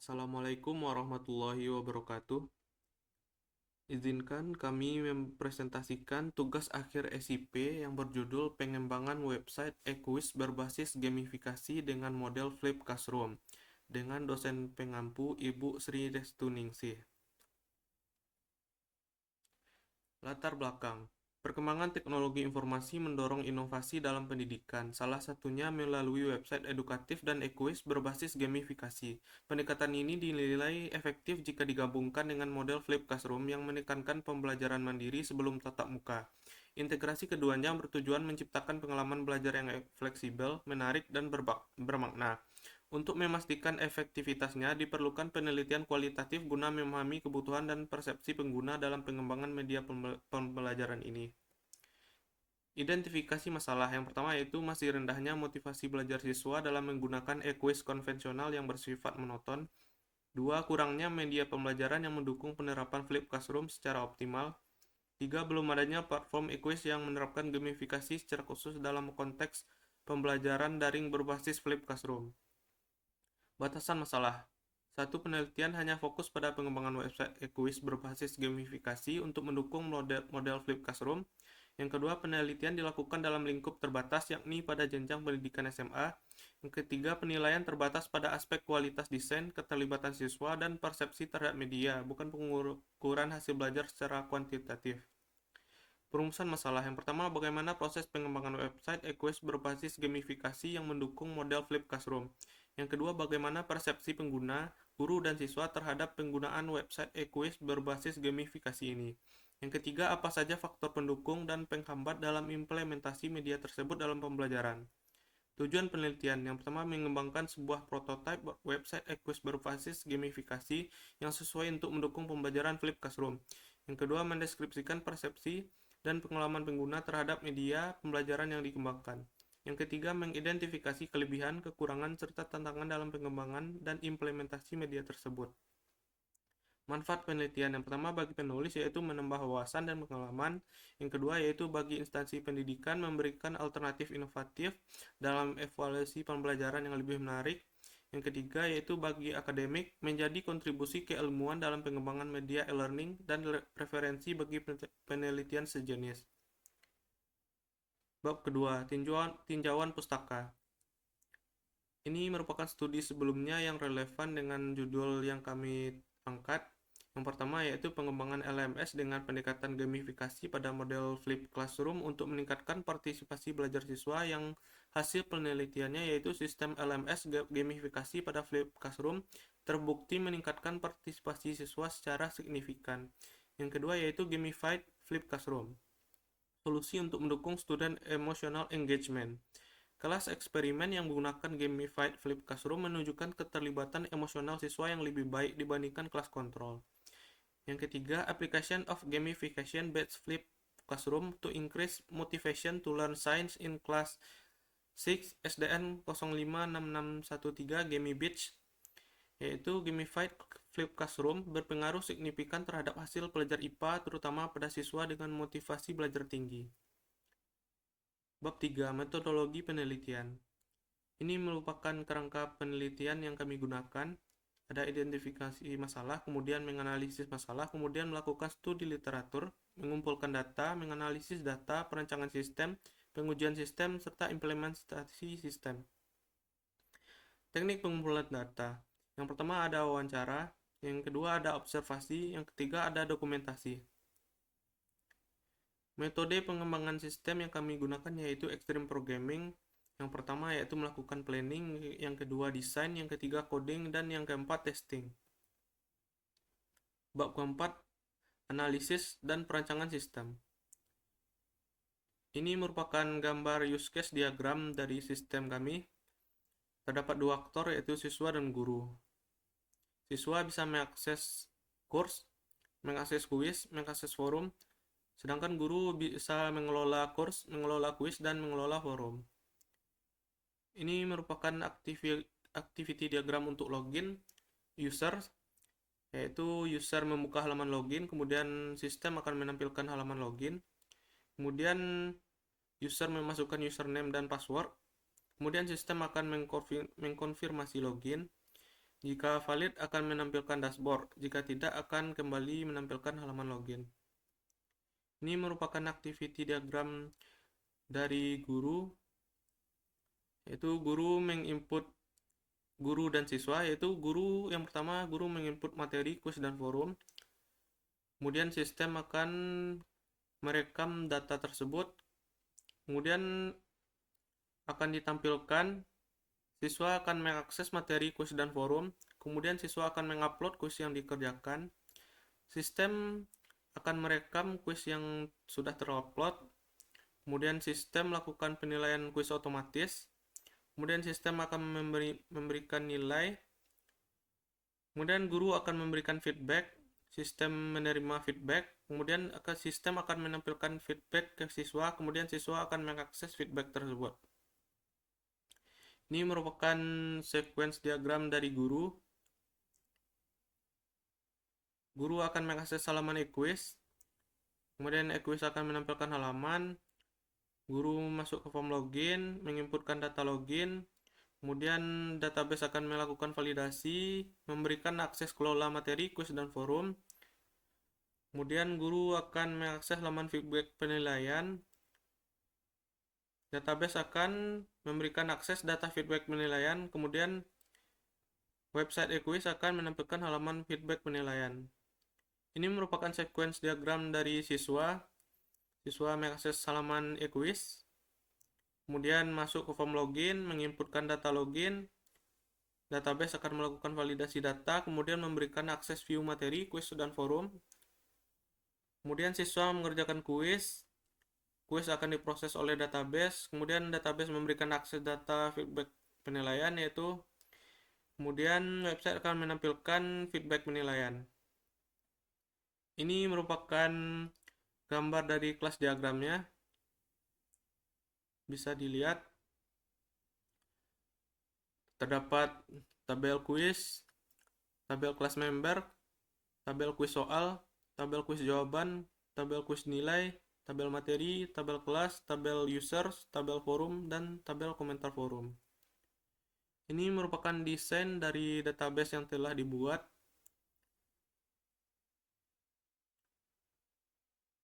Assalamualaikum warahmatullahi wabarakatuh. Izinkan kami mempresentasikan tugas akhir SIP yang berjudul pengembangan website e-quiz berbasis gamifikasi dengan model Flip Classroom dengan dosen pengampu Ibu Sri Restuningsih. Latar belakang. Perkembangan teknologi informasi mendorong inovasi dalam pendidikan, salah satunya melalui website edukatif dan e-quiz berbasis gamifikasi. Pendekatan ini dinilai efektif jika digabungkan dengan model Flip Classroom yang menekankan pembelajaran mandiri sebelum tatap muka. Integrasi keduanya bertujuan menciptakan pengalaman belajar yang fleksibel, menarik, dan bermakna. Untuk memastikan efektivitasnya, diperlukan penelitian kualitatif guna memahami kebutuhan dan persepsi pengguna dalam pengembangan media pembelajaran ini. Identifikasi masalah yang pertama yaitu masih rendahnya motivasi belajar siswa dalam menggunakan e-quiz konvensional yang bersifat monoton. Dua, kurangnya media pembelajaran yang mendukung penerapan Flip Classroom secara optimal. Tiga, belum adanya platform e-quiz yang menerapkan gamifikasi secara khusus dalam konteks pembelajaran daring berbasis Flip Classroom. Batasan masalah. Satu, penelitian hanya fokus pada pengembangan website e-quiz berbasis gamifikasi untuk mendukung model Flip Classroom. Yang kedua, penelitian dilakukan dalam lingkup terbatas yakni pada jenjang pendidikan SMA. Yang ketiga, penilaian terbatas pada aspek kualitas desain, keterlibatan siswa, dan persepsi terhadap media, bukan pengukuran hasil belajar secara kuantitatif. Perumusan masalah. Yang pertama, bagaimana proses pengembangan website e-quiz berbasis gamifikasi yang mendukung model Flip Classroom. Yang kedua, bagaimana persepsi pengguna, guru, dan siswa terhadap penggunaan website e-quiz berbasis gamifikasi ini. Yang ketiga, apa saja faktor pendukung dan penghambat dalam implementasi media tersebut dalam pembelajaran. Tujuan penelitian. Yang pertama, mengembangkan sebuah prototipe website e-quiz berbasis gamifikasi yang sesuai untuk mendukung pembelajaran Flip Classroom. Yang kedua, mendeskripsikan persepsi dan pengalaman pengguna terhadap media pembelajaran yang dikembangkan. Yang ketiga, mengidentifikasi kelebihan, kekurangan, serta tantangan dalam pengembangan dan implementasi media tersebut. Manfaat penelitian. Yang pertama, bagi penulis yaitu menambah wawasan dan pengalaman. Yang kedua yaitu bagi instansi pendidikan memberikan alternatif inovatif dalam evaluasi pembelajaran yang lebih menarik. Yang ketiga yaitu bagi akademik menjadi kontribusi keilmuan dalam pengembangan media e-learning dan referensi bagi penelitian sejenis. Bab kedua, tinjauan pustaka. Ini merupakan studi sebelumnya yang relevan dengan judul yang kami angkat. Yang pertama yaitu pengembangan LMS dengan pendekatan gamifikasi pada model Flip Classroom untuk meningkatkan partisipasi belajar siswa, yang hasil penelitiannya yaitu sistem LMS gamifikasi pada Flip Classroom terbukti meningkatkan partisipasi siswa secara signifikan. Yang kedua yaitu Gamified Flip Classroom, solusi untuk mendukung student emotional engagement. Kelas eksperimen yang menggunakan Gamified Flip Classroom menunjukkan keterlibatan emosional siswa yang lebih baik dibandingkan kelas kontrol. Yang ketiga, application of gamification-based Flip Classroom to increase motivation to learn science in class 6 SDN 056613 Gammy Beach, yaitu Gamified Flip Classroom berpengaruh signifikan terhadap hasil pelajar IPA terutama pada siswa dengan motivasi belajar tinggi. Bab 3, metodologi penelitian. Ini merupakan kerangka penelitian yang kami gunakan. Ada identifikasi masalah, kemudian menganalisis masalah, kemudian melakukan studi literatur, mengumpulkan data, menganalisis data, perancangan sistem, pengujian sistem, serta implementasi sistem. Teknik pengumpulan data. Yang pertama ada wawancara, yang kedua ada observasi, yang ketiga ada dokumentasi. Metode pengembangan sistem yang kami gunakan yaitu extreme programming. Yang pertama yaitu melakukan planning, yang kedua desain, yang ketiga coding, dan yang keempat testing. Bab keempat, analisis dan perancangan sistem. Ini merupakan gambar use case diagram dari sistem kami. Terdapat dua aktor yaitu siswa dan guru. Siswa bisa mengakses course, mengakses kuis, mengakses forum, sedangkan guru bisa mengelola course, mengelola kuis, dan mengelola forum. Ini merupakan activity diagram untuk login user, yaitu user membuka halaman login, kemudian sistem akan menampilkan halaman login, kemudian user memasukkan username dan password, kemudian sistem akan mengkonfirmasi login, Jika valid akan menampilkan dashboard, jika tidak akan kembali menampilkan halaman login. Ini merupakan activity diagram dari guru, yaitu guru menginput guru dan siswa, yaitu guru yang pertama, guru menginput materi, kuis, dan forum. Kemudian sistem akan merekam data tersebut, kemudian akan ditampilkan, siswa akan mengakses materi, kuis, dan forum, kemudian siswa akan mengupload kuis yang dikerjakan, sistem akan merekam kuis yang sudah terupload, kemudian sistem melakukan penilaian kuis otomatis, kemudian sistem akan memberikan nilai, kemudian guru akan memberikan feedback, sistem menerima feedback, kemudian sistem akan menampilkan feedback ke siswa, kemudian siswa akan mengakses feedback tersebut. Ini merupakan sequence diagram dari guru. Guru akan mengakses halaman e-quiz, kemudian e-quiz akan menampilkan halaman, guru masuk ke form login, menginputkan data login, kemudian database akan melakukan validasi, memberikan akses kelola materi, kuis, dan forum. Kemudian guru akan mengakses halaman feedback penilaian. Database akan memberikan akses data feedback penilaian, kemudian website e-quiz akan menampilkan halaman feedback penilaian. Ini merupakan sequence diagram dari siswa. Siswa mengakses halaman e-quiz, kemudian masuk ke form login, menginputkan data login, database akan melakukan validasi data, kemudian memberikan akses view materi, kuis, dan forum. Kemudian siswa mengerjakan kuis, kuis akan diproses oleh database, kemudian database memberikan akses data feedback penilaian, yaitu kemudian website akan menampilkan feedback penilaian. Ini merupakan gambar dari kelas diagramnya, bisa dilihat terdapat tabel kuis, tabel kelas member, tabel kuis soal, tabel kuis jawaban, tabel kuis nilai, tabel materi, tabel kelas, tabel users, tabel forum, dan tabel komentar forum. Ini merupakan desain dari database yang telah dibuat.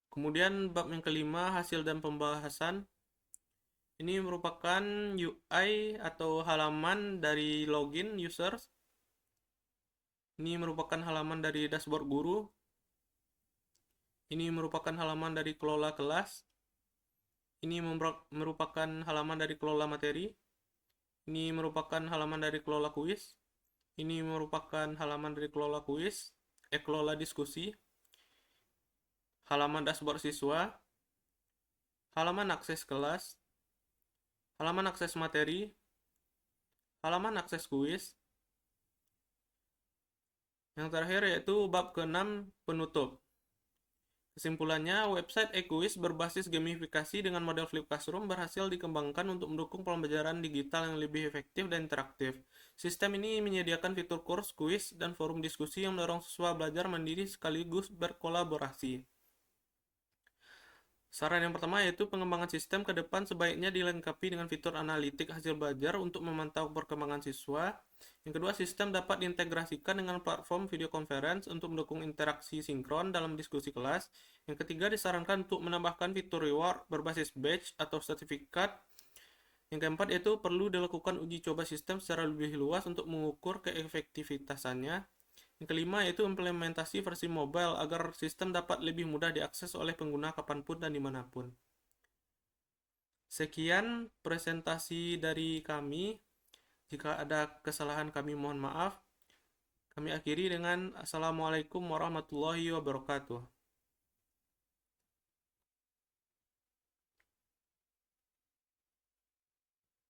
Kemudian bab yang kelima, hasil dan pembahasan. Ini merupakan UI atau halaman dari login users. Ini merupakan halaman dari dashboard guru. Ini merupakan halaman dari kelola kelas. Ini merupakan halaman dari kelola materi. Ini merupakan halaman dari kelola kuis. Ini merupakan halaman dari kelola kuis, kelola diskusi. Halaman dashboard siswa. Halaman akses kelas. Halaman akses materi. Halaman akses kuis. Yang terakhir yaitu bab ke-6, penutup. Kesimpulannya, website e-quiz berbasis gamifikasi dengan model Flip Classroom berhasil dikembangkan untuk mendukung pembelajaran digital yang lebih efektif dan interaktif. Sistem ini menyediakan fitur course, kuis, dan forum diskusi yang mendorong siswa belajar mandiri sekaligus berkolaborasi. Saran yang pertama yaitu pengembangan sistem ke depan sebaiknya dilengkapi dengan fitur analitik hasil belajar untuk memantau perkembangan siswa. Yang kedua, sistem dapat diintegrasikan dengan platform video conference untuk mendukung interaksi sinkron dalam diskusi kelas. Yang ketiga, disarankan untuk menambahkan fitur reward berbasis badge atau sertifikat. Yang keempat, yaitu perlu dilakukan uji coba sistem secara lebih luas untuk mengukur keefektivitasannya. Yang kelima yaitu implementasi versi mobile agar sistem dapat lebih mudah diakses oleh pengguna kapanpun dan dimanapun. Sekian presentasi dari kami. Jika ada kesalahan kami mohon maaf. Kami akhiri dengan Assalamualaikum warahmatullahi wabarakatuh.